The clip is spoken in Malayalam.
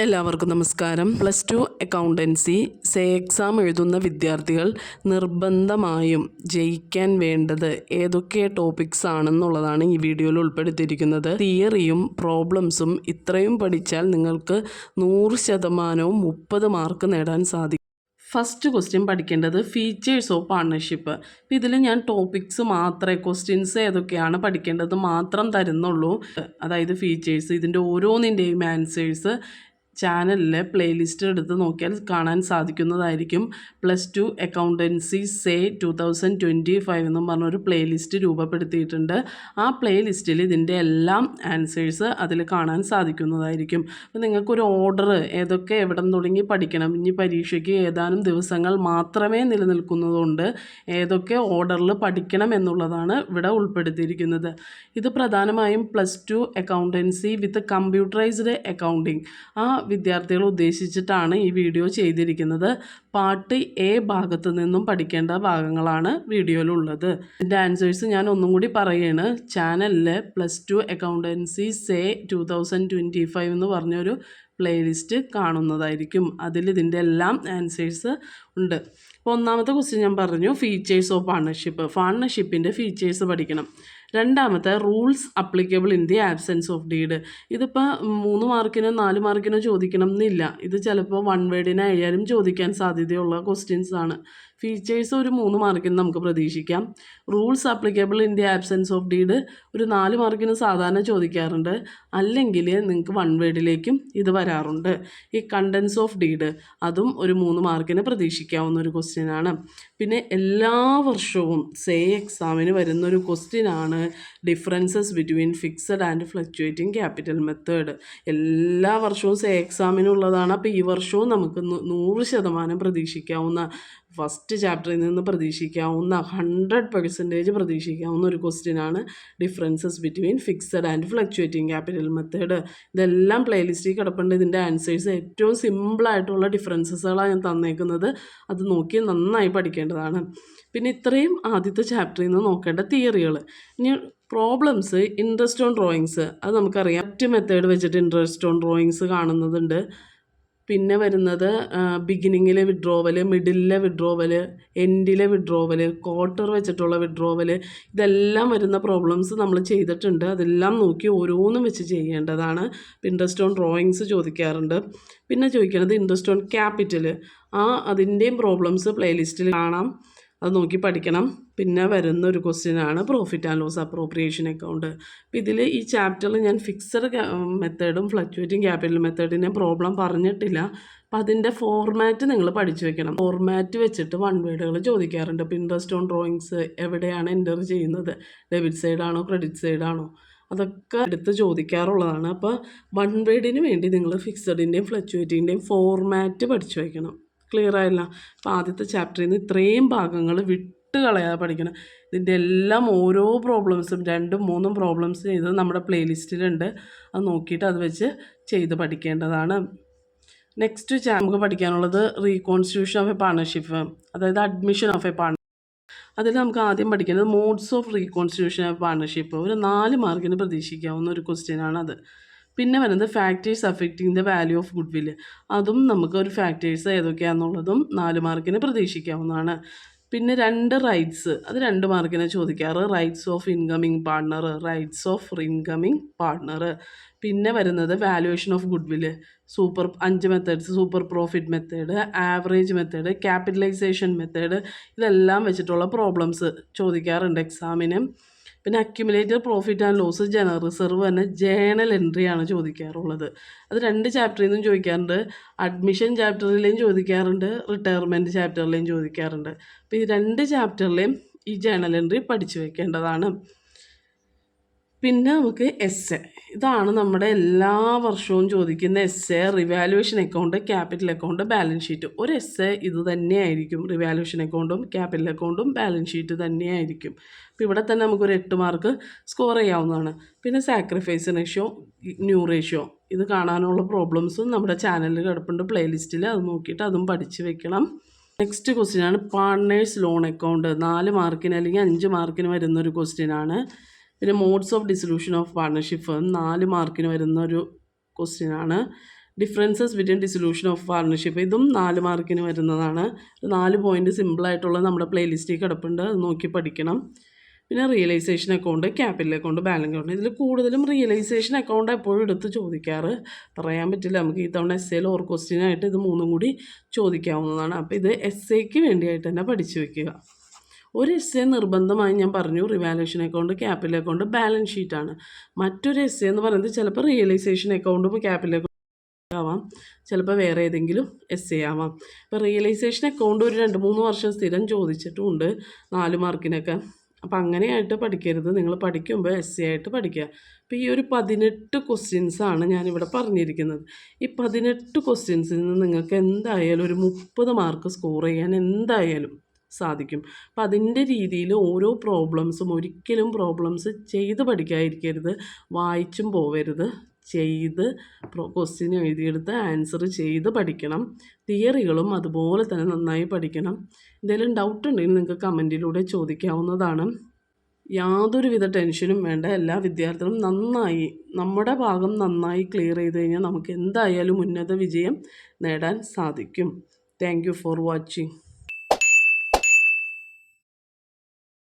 എല്ലാവർക്കും നമസ്കാരം. +2 അക്കൗണ്ടൻസി എക്സാം എഴുതുന്ന വിദ്യാർത്ഥികൾ നിർബന്ധമായും ജയിക്കാൻ വേണ്ടത് ഏതൊക്കെ ടോപ്പിക്സ് ആണെന്നുള്ളതാണ് ഈ വീഡിയോയിൽ ഉൾപ്പെടുത്തിയിരിക്കുന്നത്. തിയറിയും പ്രോബ്ലംസും ഇത്രയും പഠിച്ചാൽ നിങ്ങൾക്ക് 100% 30 മാർക്ക് നേടാൻ സാധിക്കും. ഫസ്റ്റ് ക്വസ്റ്റ്യൻ പഠിക്കേണ്ടത് ഫീച്ചേഴ്സ് ഓഫ് പാർട്ണർഷിപ്പ്. ഇതിൽ ഞാൻ ടോപ്പിക്സ് മാത്രമേ ക്വസ്റ്റ്യൻസ് ഏതൊക്കെയാണ് പഠിക്കേണ്ടത് മാത്രം തരുന്നുള്ളൂ. അതായത് ഫീച്ചേഴ്സ്, ഇതിൻ്റെ ഓരോന്നിൻ്റെയും ആൻസേഴ്സ് ചാനലിലെ പ്ലേലിസ്റ്റ് എടുത്ത് നോക്കിയാൽ കാണാൻ സാധിക്കുന്നതായിരിക്കും. +2 അക്കൗണ്ടൻസി 2025 എന്നും പറഞ്ഞൊരു പ്ലേലിസ്റ്റ് രൂപപ്പെടുത്തിയിട്ടുണ്ട്. ആ പ്ലേലിസ്റ്റിൽ ഇതിൻ്റെ എല്ലാം ആൻസേഴ്സ് അതിൽ കാണാൻ സാധിക്കുന്നതായിരിക്കും. അപ്പോൾ നിങ്ങൾക്കൊരു ഓർഡർ ഏതൊക്കെ എവിടെ നിന്ന് തുടങ്ങി പഠിക്കണം, ഇനി പരീക്ഷയ്ക്ക് ഏതാനും ദിവസങ്ങൾ മാത്രമേ നിലനിൽക്കുന്നതുകൊണ്ട് ഏതൊക്കെ ഓർഡറിൽ പഠിക്കണം എന്നുള്ളതാണ് ഇവിടെ ഉൾപ്പെടുത്തിയിരിക്കുന്നത്. ഇത് പ്രധാനമായും +2 അക്കൗണ്ടൻസി വിത്ത് കമ്പ്യൂട്ടറൈസ്ഡ് അക്കൗണ്ടിങ് ആ വിദ്യാർത്ഥികൾ ഉദ്ദേശിച്ചിട്ടാണ് ഈ വീഡിയോ ചെയ്തിരിക്കുന്നത്. പാർട്ട് എ ഭാഗത്തു നിന്നും പഠിക്കേണ്ട ഭാഗങ്ങളാണ് വീഡിയോയിലുള്ളത്. ഇതിൻ്റെ ആൻസേഴ്സ് ഞാൻ ഒന്നും കൂടി പറയുകയാണ്. ചാനലിൽ +2 അക്കൗണ്ടൻസി 2025 എന്ന് പറഞ്ഞൊരു പ്ലേലിസ്റ്റ് കാണുന്നതായിരിക്കും. അതിൽ ഇതിൻ്റെ എല്ലാം ആൻസേഴ്സ് ഉണ്ട്. അപ്പോൾ ഒന്നാമത്തെ ക്വസ്റ്റ്യൻ ഞാൻ പറഞ്ഞു, ഫീച്ചേഴ്സ് ഓഫ് പാർട്ണർഷിപ്പ്. പാർട്ണർഷിപ്പിൻ്റെ ഫീച്ചേഴ്സ് പഠിക്കണം. രണ്ടാമത്തെ rules applicable in the absence of deed. ഇതിപ്പോൾ 3 മാർക്കിനോ 4 മാർക്കിനോ ചോദിക്കണം എന്നില്ല. ഇത് ചിലപ്പോൾ 1 വേർഡിനായാലും ചോദിക്കാൻ സാധ്യതയുള്ള ക്വസ്റ്റ്യൻസ് ആണ്. ഫീച്ചേഴ്സ് ഒരു 3 മാർക്കിന് നമുക്ക് പ്രതീക്ഷിക്കാം. Rules applicable in the absence of deed ഒരു 4 മാർക്കിന് സാധാരണ ചോദിക്കാറുണ്ട്. അല്ലെങ്കിൽ നിങ്ങൾക്ക് 1 വേർഡിലേക്കും ഇത് വരാറുണ്ട്. ഈ കണ്ടൻസ് ഓഫ് ഡീഡ് അതും ഒരു 3 മാർക്കിന് പ്രതീക്ഷിക്കാവുന്ന ഒരു ക്വസ്റ്റ്യനാണ്. പിന്നെ എല്ലാ വർഷവും എക്സാമിന് വരുന്നൊരു ക്വസ്റ്റ്യനാണ് differences between fixed and fluctuating capital method. എല്ലാ വർഷവും എക്സാമിനുള്ളതാണ്. അപ്പോൾ ഈ വർഷവും നമുക്ക് 100% പ്രതീക്ഷിക്കാവുന്ന, ഫസ്റ്റ് ചാപ്റ്ററിൽ നിന്ന് പ്രതീക്ഷിക്കാവുന്ന 100% പ്രതീക്ഷിക്കാവുന്ന ഒരു ക്വസ്റ്റ്യനാണ് differences between fixed and fluctuating capital method. ഇതെല്ലാം പ്ലേലിസ്റ്റിൽ കിടപ്പുണ്ട്. ഇതിൻ്റെ ആൻസേഴ്സ് ഏറ്റവും സിമ്പിളായിട്ടുള്ള ഡിഫറൻസസുകളാണ് ഞാൻ തന്നേക്കുന്നത്. അത് നോക്കി നന്നായി പഠിക്കേണ്ടതാണ്. പിന്നെ ഇത്രയും ആദ്യത്തെ ചാപ്റ്ററിൽ നിന്ന് നോക്കേണ്ട തിയറികൾ. ഇനി പ്രോബ്ലംസ്, ഇൻട്രസ്റ്റ് ഓൺ ഡ്രോയിങ്സ്, അത് നമുക്കറിയാം. മറ്റ് മെത്തേഡ് വെച്ചിട്ട് ഇൻട്രസ്റ്റ് ഓൺ ഡ്രോയിങ്സ് കാണുന്നതുണ്ട്. പിന്നെ വരുന്നത് ബിഗിനിങ്ങിലെ വിഡ്രോവൽ, മിഡിലിലെ വിഡ്രോവൽ, എൻഡിലെ വിഡ്രോവൽ, ക്വാർട്ടർ വെച്ചിട്ടുള്ള വിഡ്രോവൽ, ഇതെല്ലാം വരുന്ന പ്രോബ്ലംസ് നമ്മൾ ചെയ്തിട്ടുണ്ട്. അതെല്ലാം നോക്കി ഓരോന്നും വെച്ച് ചെയ്യേണ്ടതാണ്. ഇൻട്രസ്റ്റ് ഓൺ ഡ്രോയിങ്സ് ചോദിക്കാറുണ്ട്. പിന്നെ ചോദിക്കുന്നത് ഇൻട്രസ്റ്റ് ഓൺ ക്യാപിറ്റൽ. അതിൻ്റെയും പ്രോബ്ലംസ് പ്ലേലിസ്റ്റിൽ കാണാം. അത് നോക്കി പഠിക്കണം. പിന്നെ വരുന്ന ഒരു ക്വസ്റ്റ്യനാണ് profit and loss appropriation account. അപ്പോൾ ഇതിൽ ഈ ചാപ്റ്ററിൽ ഞാൻ ഫിക്സഡ് മെത്തേഡും ഫ്ലക്ച്വേറ്റിംഗ് ക്യാപിറ്റൽ മെത്തേഡിൻ്റെ പ്രോബ്ലം പറഞ്ഞിട്ടില്ല. അപ്പോൾ അതിൻ്റെ ഫോർമാറ്റ് നിങ്ങൾ പഠിച്ചു വെക്കണം. ഫോർമാറ്റ് വെച്ചിട്ട് 1 വേർഡുകൾ ചോദിക്കാറുണ്ട്. അപ്പോൾ ഇൻട്രസ്റ്റ് ഓൺ ഡ്രോയിങ്സ് എവിടെയാണ് എൻ്റർ ചെയ്യുന്നത്, ഡെബിറ്റ് സൈഡാണോ ക്രെഡിറ്റ് സൈഡാണോ, അതൊക്കെ എടുത്ത് ചോദിക്കാറുള്ളതാണ്. അപ്പോൾ 1 വേർഡിന് വേണ്ടി നിങ്ങൾ ഫിക്സഡിൻ്റെയും ഫ്ലക്ച്വേറ്റിൻ്റെയും ഫോർമാറ്റ് പഠിച്ചു വയ്ക്കണം. ക്ലിയർ ആയില്ല? അപ്പോൾ ആദ്യത്തെ ചാപ്റ്ററിൽ നിന്ന് ഇത്രയും ഭാഗങ്ങൾ വിട്ട് കളയാതെ പഠിക്കണം. ഇതിൻ്റെ എല്ലാം ഓരോ പ്രോബ്ലംസും 2ഉം 3ഉം പ്രോബ്ലംസ് ചെയ്ത് നമ്മുടെ പ്ലേലിസ്റ്റിലുണ്ട്. അത് നോക്കിയിട്ട് അത് വെച്ച് ചെയ്ത് പഠിക്കേണ്ടതാണ്. നെക്സ്റ്റ് നമുക്ക് പഠിക്കാനുള്ളത് റീകോൺസ്റ്റിറ്റ്യൂഷൻ ഓഫ് എ പാർട്ണർഷിപ്പ്, അതായത് അഡ്മിഷൻ ഓഫ് എ പാർട്ണർ. അതിൽ നമുക്ക് ആദ്യം പഠിക്കുന്നത് modes of reconstitution of partnership. ഒരു 4 മാർക്കിന് പ്രതീക്ഷിക്കാവുന്ന ഒരു ക്വസ്റ്റ്യനാണത്. പിന്നെ വരുന്നത് factors affecting the value of good വില്ല്. അതും നമുക്ക് ഒരു ഫാക്ടേഴ്സ് ഏതൊക്കെയാണെന്നുള്ളതും 4 മാർക്കിന് പ്രതീക്ഷിക്കാവുന്നതാണ്. പിന്നെ 2 റൈറ്റ്സ്, അത് 2 മാർക്കിനെ ചോദിക്കാറ്. Rights of incoming partner, rights of incoming partner. പിന്നെ വരുന്നത് valuation of goodwill, 5 methods, super profit method, average method, capitalisation method, ഇതെല്ലാം വെച്ചിട്ടുള്ള പ്രോബ്ലംസ് ചോദിക്കാറുണ്ട് എക്സാമിന്. പിന്നെ accumulated profit and loss, general reserve തന്നെ ജേണൽ എൻട്രിയാണ് ചോദിക്കാറുള്ളത്. അത് 2 ചാപ്റ്ററിൽ നിന്നും ചോദിക്കാറുണ്ട്. അഡ്മിഷൻ ചാപ്റ്ററിലെയും ചോദിക്കാറുണ്ട്, റിട്ടയർമെൻറ്റ് ചാപ്റ്ററിലെയും ചോദിക്കാറുണ്ട്. അപ്പോൾ ഈ 2 ചാപ്റ്ററിലെയും ഈ ജേണൽ എൻട്രി പഠിച്ചു വെക്കേണ്ടതാണ്. പിന്നെ നമുക്ക് ഇതാണ് നമ്മുടെ എല്ലാ വർഷവും ചോദിക്കുന്ന revaluation account, capital account, balance sheet. ഒരു ഇത് തന്നെയായിരിക്കും. റിവാലുവേഷൻ അക്കൗണ്ടും ക്യാപിറ്റൽ അക്കൗണ്ടും ബാലൻസ് ഷീറ്റ് തന്നെയായിരിക്കും. അപ്പോൾ ഇവിടെ തന്നെ നമുക്കൊരു 8 മാർക്ക് സ്കോർ ചെയ്യാവുന്നതാണ്. പിന്നെ സാക്രിഫൈസ് റേഷ്യോ, ന്യൂ റേഷ്യോ, ഇത് കാണാനുള്ള പ്രോബ്ലംസും നമ്മുടെ ചാനലിൽ കിടപ്പുണ്ട് പ്ലേലിസ്റ്റിൽ. അത് നോക്കിയിട്ട് അതും പഠിച്ച് വെക്കണം. നെക്സ്റ്റ് ക്വസ്റ്റ്യനാണ് പാർട്ട്നേഴ്സ് ലോൺ അക്കൗണ്ട്. 4 മാർക്കിന് അല്ലെങ്കിൽ 5 മാർക്കിന് വരുന്നൊരു ക്വസ്റ്റ്യനാണ്. പിന്നെ modes of dissolution of partnership 4 മാർക്കിന് വരുന്ന ഒരു ക്വസ്റ്റ്യനാണ്. Differences between dissolution of partnership, ഇതും 4 മാർക്കിന് വരുന്നതാണ്. 4 പോയിൻറ്റ് സിമ്പിളായിട്ടുള്ള നമ്മുടെ പ്ലേലിസ്റ്റിൽ കിടപ്പുണ്ട്, അത് നോക്കി പഠിക്കണം. പിന്നെ realisation account, capital account, balance account. ഇതിൽ കൂടുതലും റിയലൈസേഷൻ അക്കൗണ്ട് എപ്പോഴും എടുത്ത് ചോദിക്കാറ്. പറയാൻ പറ്റില്ല, നമുക്ക് ഈ തവണ എസ്സേയിൽ ഓർ ക്വസ്റ്റ്യനായിട്ട് ഇത് 3 കൂടി ചോദിക്കാവുന്നതാണ്. അപ്പോൾ ഇത് എസ്സേക്ക് വേണ്ടിയായിട്ട് തന്നെ പഠിച്ചു വയ്ക്കുക. ഒരു എസ്സേ നിർബന്ധമായി ഞാൻ പറഞ്ഞു revaluation account, capital account, balance ഷീറ്റാണ്. മറ്റൊരു എസ്സേ എന്ന് പറയുന്നത് ചിലപ്പോൾ റിയലൈസേഷൻ അക്കൗണ്ടും ക്യാപിറ്റൽ അക്കൗണ്ട് ആവാം, ചിലപ്പോൾ വേറെ ഏതെങ്കിലും എസ്സേ ആവാം. ഇപ്പോൾ റിയലൈസേഷൻ അക്കൗണ്ട് ഒരു 2-3 വർഷം സ്ഥിരം ചോദിച്ചിട്ടുമുണ്ട് 4 മാർക്കിനൊക്കെ. അപ്പോൾ അങ്ങനെയായിട്ട് പഠിക്കരുത്, നിങ്ങൾ പഠിക്കുമ്പോൾ എസ്സേ ആയിട്ട് പഠിക്കുക. അപ്പോൾ ഈ ഒരു 18 ക്വസ്റ്റ്യൻസാണ് ഞാനിവിടെ പറഞ്ഞിരിക്കുന്നത്. ഈ 18 ക്വസ്റ്റ്യൻസിൽ നിന്ന് നിങ്ങൾക്ക് എന്തായാലും ഒരു 30 മാർക്ക് സ്കോർ ചെയ്യാൻ എന്തായാലും സാധിക്കും. അപ്പം അതിൻ്റെ രീതിയിൽ ഓരോ പ്രോബ്ലംസും ഒരിക്കലും പ്രോബ്ലംസ് ചെയ്ത് പഠിക്കാതിരിക്കരുത്, വായിച്ചും പോവരുത്, ചെയ്ത് ക്വസ്റ്റ്യൻ എഴുതിയെടുത്ത് ആൻസർ ചെയ്ത് പഠിക്കണം. തിയറികളും അതുപോലെ തന്നെ നന്നായി പഠിക്കണം. എന്തെങ്കിലും ഡൗട്ട് ഉണ്ടെങ്കിൽ നിങ്ങൾക്ക് കമൻറ്റിലൂടെ ചോദിക്കാവുന്നതാണ്. യാതൊരുവിധ ടെൻഷനും വേണ്ട. എല്ലാ വിദ്യാർത്ഥികളും നന്നായി നമ്മുടെ ഭാഗം നന്നായി ക്ലിയർ ചെയ്ത് കഴിഞ്ഞാൽ നമുക്ക് എന്തായാലും ഉന്നത വിജയം നേടാൻ സാധിക്കും. Thank you for watching.